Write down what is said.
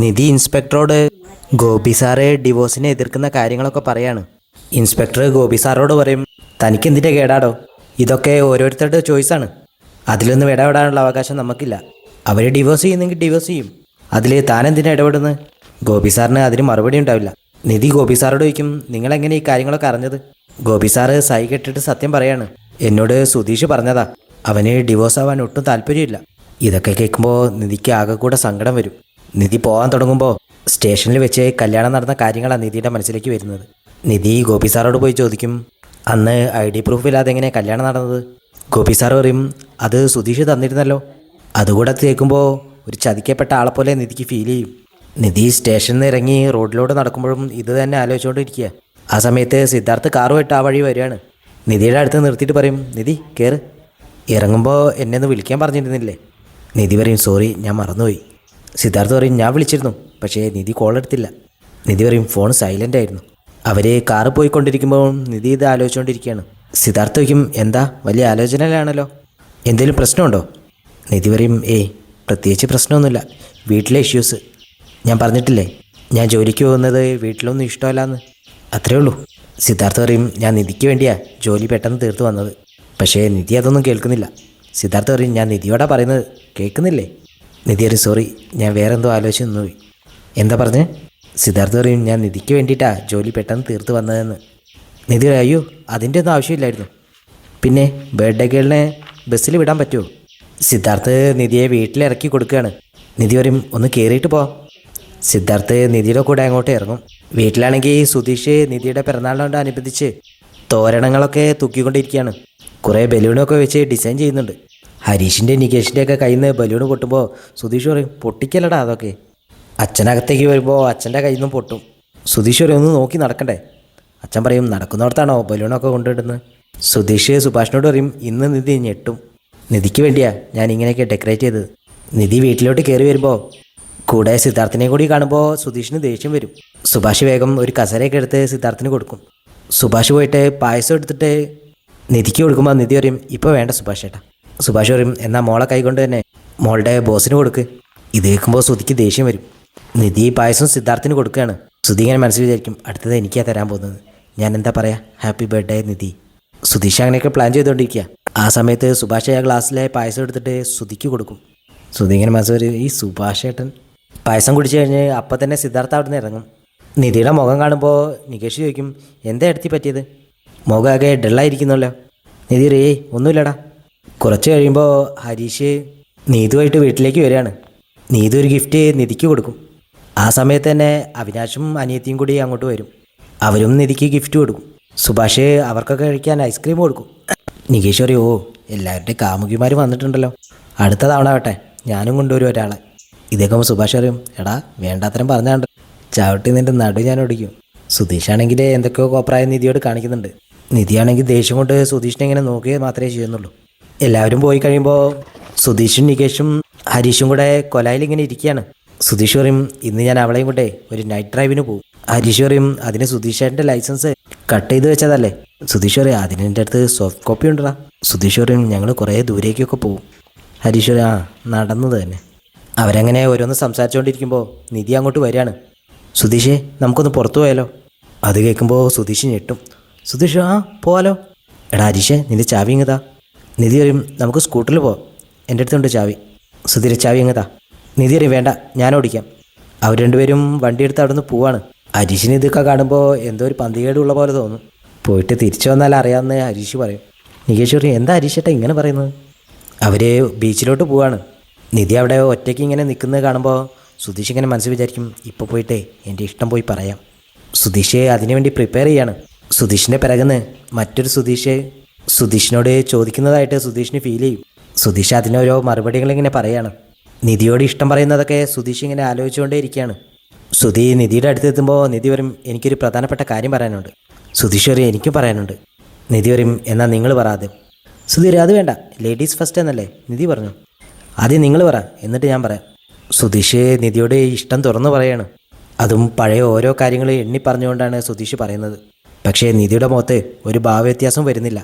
നിധി ഇൻസ്പെക്ടറോട് Gopi sir ഡിവോഴ്സിനെ എതിർക്കുന്ന കാര്യങ്ങളൊക്കെ പറയാണ്. ഇൻസ്പെക്ടർ ഗോപി സാറോട് പറയും, തനിക്കെന്തിൻ്റെ കേടാടോ, ഇതൊക്കെ ഓരോരുത്തരുടെ ചോയ്സാണ്, അതിലൊന്നും ഇടപെടാനുള്ള അവകാശം നമുക്കില്ല. അവർ ഡിവോഴ്സ് ചെയ്യുന്നെങ്കിൽ ഡിവോഴ്സ് ചെയ്യും, അതിൽ താനെന്തിനാ ഇടപെടുന്നത്? ഗോപി സാറിന് അതിന് മറുപടി ഉണ്ടാവില്ല. നിധി ഗോപി സാറോട് ചോദിക്കും, നിങ്ങളെങ്ങനെ ഈ കാര്യങ്ങളൊക്കെ അറിഞ്ഞത്? ഗോപി സാറ് സൈ കെട്ടിട്ട് സത്യം പറയാണ്, എന്നോട് സുധീഷ് പറഞ്ഞതാ, അവന് ഡിവോഴ്സ് ആവാൻ ഒട്ടും താല്പര്യമില്ല. ഇതൊക്കെ കേൾക്കുമ്പോൾ നിധിക്ക് ആകെ കൂടെ സങ്കടം വരും. നിധി പോകാൻ തുടങ്ങുമ്പോൾ സ്റ്റേഷനിൽ വെച്ച് കല്യാണം നടന്ന കാര്യങ്ങളാണ് നിധിയുടെ മനസ്സിലേക്ക് വരുന്നത്. നിധി ഗോപി സാറോട് പോയി ചോദിക്കും, അന്ന് ID പ്രൂഫ് ഇല്ലാതെ എങ്ങനെ കല്യാണം നടന്നത്? ഗോപി സാർ പറയും, അത് സുധീഷ് തന്നിരുന്നല്ലോ. അതുകൂടെ കേൾക്കുമ്പോൾ ഒരു ചതിക്കപ്പെട്ട ആളെപ്പോലെ നിധിക്ക് ഫീൽ ചെയ്യും. നിധി സ്റ്റേഷനിൽ നിന്ന് ഇറങ്ങി റോഡിലോട്ട് നടക്കുമ്പോഴും ഇത് തന്നെ ആലോചിച്ചുകൊണ്ടിരിക്കുക. ആ സമയത്ത് സിദ്ധാർത്ഥ് കാറുമായിട്ട് ആ വഴി വരികയാണ്. നിധിയുടെ അടുത്ത് നിർത്തിയിട്ട് പറയും, നിധി കയറ്, ഇറങ്ങുമ്പോൾ എന്നെ ഒന്ന് വിളിക്കാൻ പറഞ്ഞിരുന്നില്ലേ? നിധി പറയും, സോറി ഞാൻ മറന്നുപോയി. സിദ്ധാർത്ഥ് പറയും, ഞാൻ വിളിച്ചിരുന്നു, പക്ഷേ നിധി കോൾ എടുത്തില്ല. നിധി പറയും, ഫോൺ സൈലൻ്റ് ആയിരുന്നു. അവർ കാറ് പോയിക്കൊണ്ടിരിക്കുമ്പോൾ നിധി ഇത് ആലോചിച്ചുകൊണ്ടിരിക്കുകയാണ്. സിദ്ധാർത്ഥ് ചോദിക്കും, എന്താ വലിയ ആലോചനയിലാണല്ലോ, എന്തെങ്കിലും പ്രശ്നമുണ്ടോ? നിധി പറയും, ഏയ് പ്രത്യേകിച്ച് പ്രശ്നമൊന്നുമില്ല, വീട്ടിലെ ഇഷ്യൂസ്. ഞാൻ പറഞ്ഞിട്ടില്ലേ ഞാൻ ജോലിക്ക് പോകുന്നത് വീട്ടിലൊന്നും ഇഷ്ടമല്ലാന്ന്, അത്രേ ഉള്ളൂ. സിദ്ധാർത്ഥ് പറയും, ഞാൻ നിധിക്ക് വേണ്ടിയാ ജോലി പെട്ടെന്ന് തീർത്ത് വന്നത്, പക്ഷേ നിധി അതൊന്നും കേൾക്കുന്നില്ല. സിദ്ധാർത്ഥ് പറയും, ഞാൻ നിധിയോടാ പറയുന്നത്, കേൾക്കുന്നില്ലേ? നിധി പറയും, സോറി ഞാൻ വേറെ എന്തോ ആലോചിച്ച് നിന്നുപോയി. എന്താ പറഞ്ഞ്? സിദ്ധാർത്ഥ് പറയും, ഞാൻ നിധിക്ക് വേണ്ടിയിട്ടാ ജോലി പെട്ടെന്ന് തീർത്ത് വന്നതെന്ന്. നിധി പറയും, അയ്യോ അതിൻ്റെ ഒന്നും ആവശ്യമില്ലായിരുന്നു. പിന്നെ ബർത്ത്ഡേ ഗേളിനെ ബസ്സിൽ വിടാൻ പറ്റുമോ? സിദ്ധാർത്ഥ് നിധിയെ വീട്ടിലിറക്കി കൊടുക്കുകയാണ്. നിധി പറയും, ഒന്ന് കയറിയിട്ട് പോ. സിദ്ധാർത്ഥ് നിധിയുടെ കൂടെ അങ്ങോട്ട് ഇറങ്ങും. വീട്ടിലാണെങ്കിൽ സുധീഷ് നിധിയുടെ പിറന്നാളിനോടനുബന്ധിച്ച് തോരണങ്ങളൊക്കെ തൂക്കിക്കൊണ്ടിരിക്കുകയാണ്. കുറേ ബലൂണൊക്കെ വെച്ച് ഡിസൈൻ ചെയ്യുന്നുണ്ട്. ഹരീഷിൻ്റെ നികേഷിൻ്റെ ഒക്കെ കയ്യിൽ നിന്ന് ബലൂൺ പൊട്ടുമ്പോൾ സുധീഷ് പറയും, പൊട്ടിക്കല്ലടാ അതൊക്കെ. അച്ഛനകത്തേക്ക് വരുമ്പോൾ അച്ഛൻ്റെ കയ്യിൽ നിന്നും പൊട്ടും. സുധീഷ് പറയും, ഒന്ന് നോക്കി നടക്കണ്ടേ? അച്ഛൻ പറയും, നടക്കുന്നിടത്താണോ ബലൂണൊക്കെ കൊണ്ടുവിടുന്നത്? സുധീഷ് സുഭാഷിനോട് പറയും, ഇന്ന് നിധി ഞെട്ടും, നിധിക്ക് വേണ്ടിയാ ഞാൻ ഇങ്ങനെയൊക്കെ ഡെക്കറേറ്റ് ചെയ്തത്. നിധി വീട്ടിലോട്ട് കയറി വരുമ്പോൾ കൂടെ സിദ്ധാർത്ഥിനെയും കൂടി കാണുമ്പോൾ സുധീഷിന് ദേഷ്യം വരും. സുഭാഷ് വേഗം ഒരു കസരയൊക്കെ എടുത്ത് സിദ്ധാർത്ഥിന് കൊടുക്കും. സുഭാഷ് പോയിട്ട് പായസം എടുത്തിട്ട് നിധിക്ക് കൊടുക്കുമ്പോൾ നിധി പറയും, ഇപ്പോൾ വേണ്ട സുഭാഷ് ചേട്ടാ. സുഭാഷ് പറയും, എന്നാൽ മോളെ കൈകൊണ്ട് തന്നെ മോളുടെ ബോസിന് കൊടുക്ക്. ഇത് കേൾക്കുമ്പോൾ സുധിക്ക് ദേഷ്യം വരും. നിധി പായസം സിദ്ധാർത്ഥിന് കൊടുക്കുകയാണ്. സുധി ഇങ്ങനെ മനസ്സിൽ വിചാരിക്കും, അടുത്തത് എനിക്കാണ് തരാൻ പോകുന്നത്, ഞാൻ എന്താ പറയുക, ഹാപ്പി ബർത്ത്ഡേ നിധി. സുധീഷ് അങ്ങനെയൊക്കെ പ്ലാൻ ചെയ്തുകൊണ്ടിരിക്കുക. ആ സമയത്ത് സുഭാഷ് ആ ഗ്ലാസ്സിലെ പായസം എടുത്തിട്ട് സുധിക്ക് കൊടുക്കും. സുധി ഇങ്ങനെ മനസ്സിൽ വരും, ഈ സുഭാഷ് ചേട്ടൻ. പായസം കുടിച്ചു കഴിഞ്ഞ് അപ്പം തന്നെ സിദ്ധാർത്ഥ അവിടെ നിന്ന് ഇറങ്ങും. നിധിയുടെ മുഖം കാണുമ്പോൾ നികേഷ് ചോദിക്കും, എന്താ എടുത്തി പറ്റിയത്? മുഖം ആകെ ഡള്ളായിരിക്കുന്നല്ലോ. നിധി റേ ഒന്നുമില്ലടാ. കുറച്ച് കഴിയുമ്പോൾ ഹരീഷ് നീതുമായിട്ട് വീട്ടിലേക്ക് വരികയാണ്. നീതു ഒരു ഗിഫ്റ്റ് നിധിക്ക് കൊടുക്കും. ആ സമയത്ത് തന്നെ അവിനാശും അനിയത്തിയും കൂടി അങ്ങോട്ട് വരും. അവരും നിധിക്ക് ഗിഫ്റ്റ് കൊടുക്കും. സുഭാഷ് അവർക്കൊക്കെ കഴിക്കാൻ ഐസ്ക്രീം കൊടുക്കും. നികേഷ് പറയും, ഓ എല്ലാവരുടെയും കാമുകിമാർ വന്നിട്ടുണ്ടല്ലോ, അടുത്ത തവണ ആവട്ടെ ഞാനും കൊണ്ടുവരും ഒരാളെ. ഇതേക്കുമ്പോൾ സുഭാഷ് പറയും, എടാ വേണ്ടാത്തരം പറഞ്ഞാണ്ട് ചവിട്ടി നിൻ്റെ നടു ഞാൻ ഒടിക്കും. സുധീഷാണെങ്കിൽ എന്തൊക്കെയോ കോപ്രായ നിധിയോട് കാണിക്കുന്നുണ്ട്. നിധിയാണെങ്കിൽ ദേഷ്യം കൊണ്ട് സുധീഷിനെ ഇങ്ങനെ നോക്കുകയെ മാത്രമേ ചെയ്യുന്നുള്ളൂ. എല്ലാവരും പോയി കഴിയുമ്പോൾ സുധീഷും നികേഷും ഹരീഷും കൂടെ കൊലായിൽ ഇങ്ങനെ ഇരിക്കുകയാണ്. സുധീഷ് പറയും, ഇന്ന് ഞാൻ അവളെയും കൊണ്ടേ ഒരു നൈറ്റ് ഡ്രൈവിന് പോകും. ഹരീഷ് പറയും, അതിന് സുധീഷേട്ടൻ്റെ ലൈസൻസ് കട്ട് ചെയ്ത് വെച്ചതല്ലേ? സുധീഷ് പറയും, അതിന് എൻ്റെ അടുത്ത് സോഫ്റ്റ് കോപ്പി ഉണ്ടടാ. സുധീഷ് പറയും, ഞങ്ങൾ കുറേ ദൂരേക്കൊക്കെ പോകും. ഹരീഷ് പറയും, ആ നടന്നത് തന്നെ. അവരങ്ങനെ ഓരോന്ന് സംസാരിച്ചുകൊണ്ടിരിക്കുമ്പോൾ നിധി അങ്ങോട്ട് വരികയാണ്. സുധീഷേ നമുക്കൊന്ന് പുറത്തു പോയാലോ? അത് കേൾക്കുമ്പോൾ സുധീഷ് ഞെട്ടും. സുധീഷ്, ആ പോവാലോ. എടാ ഹരീഷേ നിൻ്റെ ചാവി ഇങ്ങതാ. നിധി പറയും, നമുക്ക് സ്കൂട്ടറിൽ പോവാം, എൻ്റെ അടുത്തുണ്ട് ചാവി. സുധീർ ചാവി ഇങ്ങതാ. നിധി പറയും, വേണ്ട ഞാൻ ഓടിക്കാം. അവർ രണ്ടുപേരും വണ്ടിയെടുത്ത് അവിടെ നിന്ന് പോവാണ്. ഹരീഷിന് ഇതൊക്കെ കാണുമ്പോൾ എന്തോ ഒരു പന്തികേടുള്ള പോലെ തോന്നും. പോയിട്ട് തിരിച്ചു വന്നാൽ അറിയാമെന്ന് ഹരീഷ് പറയും. നികേഷ് പറയും, എന്താ ഹരീഷേട്ടാ ഇങ്ങനെ പറയുന്നത്? അവർ ബീച്ചിലോട്ട് പോവാണ്. നിധി അവിടെ ഒറ്റയ്ക്ക് ഇങ്ങനെ നിൽക്കുന്നത് കാണുമ്പോൾ സുധീഷ് ഇങ്ങനെ മനസ്സിൽ വിചാരിക്കും, ഇപ്പോൾ പോയിട്ടേ എൻ്റെ ഇഷ്ടം പോയി പറയാം. സുധീഷ് അതിനുവേണ്ടി പ്രിപ്പയർ ചെയ്യാണ്. സുധീഷിൻ്റെ പിറകുന്ന് മറ്റൊരു സുധീഷിനോട് ചോദിക്കുന്നതായിട്ട് സുധീഷിന് ഫീൽ ചെയ്യും. സുധീഷ് അതിനോരോ മറുപടികളിങ്ങനെ പറയാണ്. നിധിയോട് ഇഷ്ടം പറയുന്നതൊക്കെ സുധീഷ് ഇങ്ങനെ ആലോചിച്ചുകൊണ്ടേ ഇരിക്കുകയാണ്. സുധി നിധിയുടെ അടുത്തെത്തുമ്പോൾ നിധി പറയും, എനിക്കൊരു പ്രധാനപ്പെട്ട കാര്യം പറയാനുണ്ട്. സുധീഷ് പറയും, എനിക്കും പറയാനുണ്ട്. നിധി പറയും, എന്നാൽ നിങ്ങൾ പറയാതെ. സുധീർ, അത് വേണ്ട, ലേഡീസ് ഫസ്റ്റ് എന്നല്ലേ നിധി പറഞ്ഞു. ആദ്യം നിങ്ങൾ പറ, എന്നിട്ട് ഞാൻ പറയാം. സുധീഷ് നിധിയോട് ഇഷ്ടം തുറന്നു പറയാണ്. അതും പഴയ ഓരോ കാര്യങ്ങൾ എണ്ണി പറഞ്ഞുകൊണ്ടാണ് സുധീഷ് പറയുന്നത്. പക്ഷേ നിധിയുടെ മുഖത്ത് ഒരു ഭാവവ്യത്യാസം വരുന്നില്ല.